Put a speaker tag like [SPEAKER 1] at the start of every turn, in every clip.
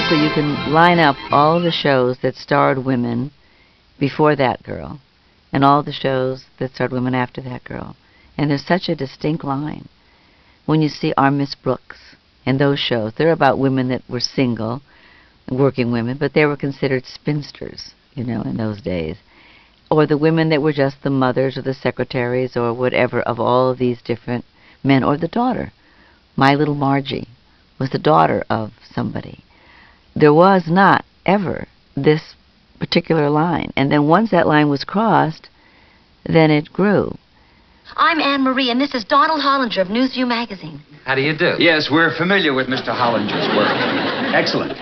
[SPEAKER 1] basically you can line up all the shows that starred women before that girl and all the shows that starred women after that girl. And there's such a distinct line. When you see our Miss Brooks and those shows, they're about women that were single, working women, but they were considered spinsters, you know, in those days. Or the women that were just the mothers or the secretaries or whatever of all of these different men, or the daughter. My Little Margie was the daughter of somebody. There was not ever this particular line. And then once that line was crossed, then it grew.
[SPEAKER 2] I'm Anne Marie, and this is Donald Hollinger of Newsview magazine.
[SPEAKER 3] How do you do?
[SPEAKER 4] Yes, we're familiar with Mr. Hollinger's work. Excellent.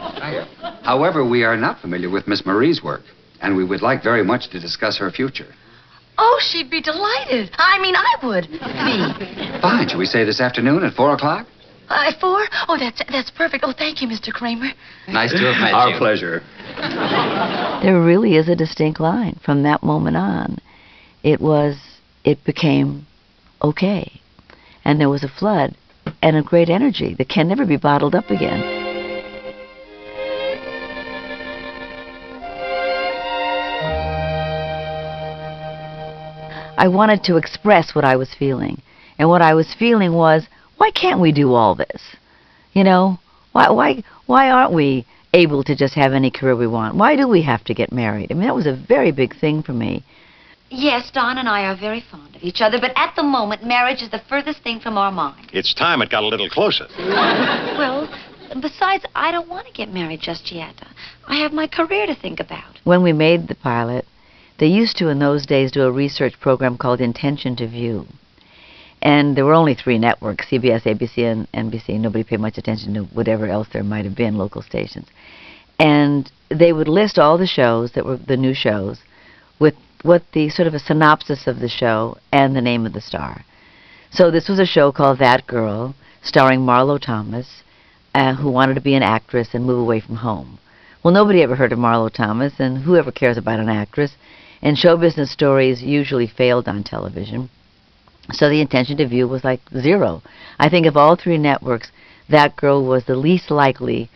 [SPEAKER 4] However, we are not familiar with Miss Marie's work, and we would like very much to discuss her future.
[SPEAKER 2] Oh, she'd be delighted. I mean, I would be.
[SPEAKER 4] Fine. Shall we say this afternoon at 4 o'clock?
[SPEAKER 2] At 4? Oh, that's perfect. Oh, thank you, Mr. Kramer.
[SPEAKER 4] Nice to have met you.
[SPEAKER 3] Our pleasure.
[SPEAKER 1] There really is a distinct line. From that moment on, it became okay. And there was a flood and a great energy that can never be bottled up again. I wanted to express what I was feeling. And what I was feeling was, why can't we do all this? You know, why aren't we able to just have any career we want? Why do we have to get married? I mean, that was a very big thing for me.
[SPEAKER 2] Yes, Don and I are very fond of each other, but at the moment, marriage is the furthest thing from our mind.
[SPEAKER 5] It's time it got a little closer.
[SPEAKER 2] Well, besides, I don't want to get married just yet. I have my career to think about.
[SPEAKER 1] When we made the pilot, they used to, in those days, do a research program called Intention to View. And there were only 3 networks, CBS, ABC, and NBC. Nobody paid much attention to whatever else there might have been, local stations. And they would list all the shows that were the new shows with what the sort of a synopsis of the show and the name of the star. So this was a show called That Girl, starring Marlo Thomas, who wanted to be an actress and move away from home. Well, nobody ever heard of Marlo Thomas, and whoever cares about an actress? And show business stories usually failed on television. So the Intention to View was like 0. I think of all 3 networks, That Girl was the least likely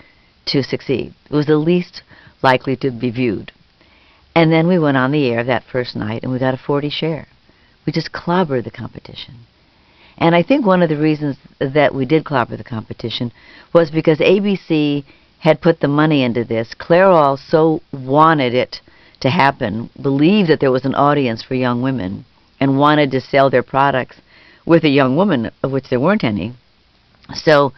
[SPEAKER 1] to succeed. It was the least likely to be viewed. And then we went on the air that first night, and we got a 40 share. We just clobbered the competition. And I think one of the reasons that we did clobber the competition was because ABC had put the money into this. Clairol so wanted it to happen, believed that there was an audience for young women, and wanted to sell their products with a young woman, of which there weren't any. So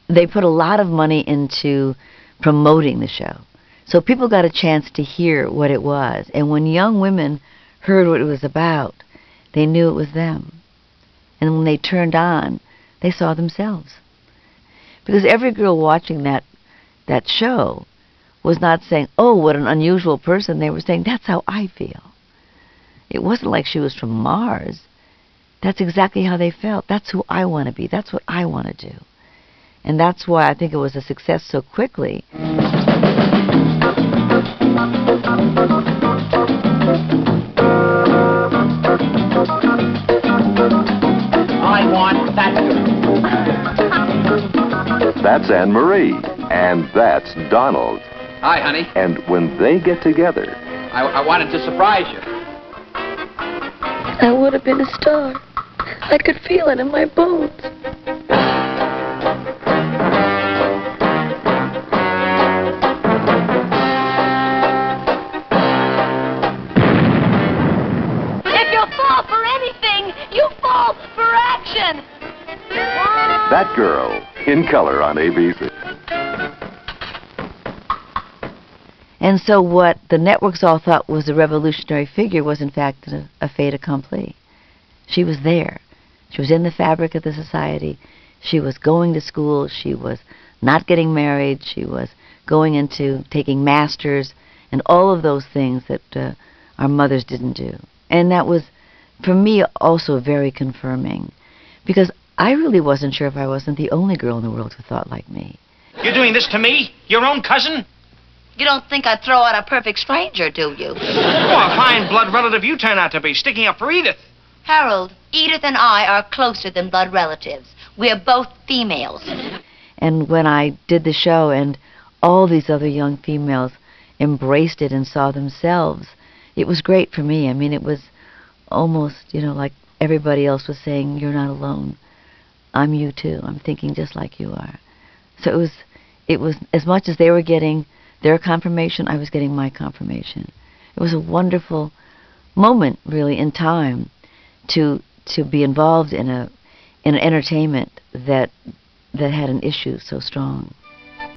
[SPEAKER 1] they put a lot of money into promoting the show. So people got a chance to hear what it was. And when young women heard what it was about, they knew it was them. And when they turned on, they saw themselves. Because every girl watching that show was not saying, oh, what an unusual person. They were saying, that's how I feel. It wasn't like she was from Mars. That's exactly how they felt. That's who I want to be. That's what I want to do. And that's why I think it was a success so quickly.
[SPEAKER 6] I want that.
[SPEAKER 7] That's Anne Marie, and that's Donald.
[SPEAKER 4] Hi, honey.
[SPEAKER 7] And when they get together,
[SPEAKER 4] I wanted to surprise you.
[SPEAKER 8] I would have been a star. I could feel it in my bones.
[SPEAKER 2] If you fall for anything, you fall for action.
[SPEAKER 7] That Girl, in color on ABC.
[SPEAKER 1] And so what the networks all thought was a revolutionary figure was in fact a fait accompli. She was there. She was in the fabric of the society. She was going to school. She was not getting married. She was going into taking masters and all of those things that our mothers didn't do. And that was, for me, also very confirming. Because I really wasn't sure if I wasn't the only girl in the world who thought like me.
[SPEAKER 6] You're doing this to me? Your own cousin?
[SPEAKER 2] You don't think I'd throw out a perfect stranger, do you?
[SPEAKER 6] Oh, a fine blood relative you turn out to be, sticking up for Edith.
[SPEAKER 2] Harold, Edith and I are closer than blood relatives. We're both females.
[SPEAKER 1] And when I did the show and all these other young females embraced it and saw themselves. It was great for me. I mean, it was almost, like everybody else was saying, you're not alone. I'm you too. I'm thinking just like you are. So it was as much as they were getting their confirmation, I was getting my confirmation. It was a wonderful moment, really, in time to be involved in an entertainment that had an issue so strong.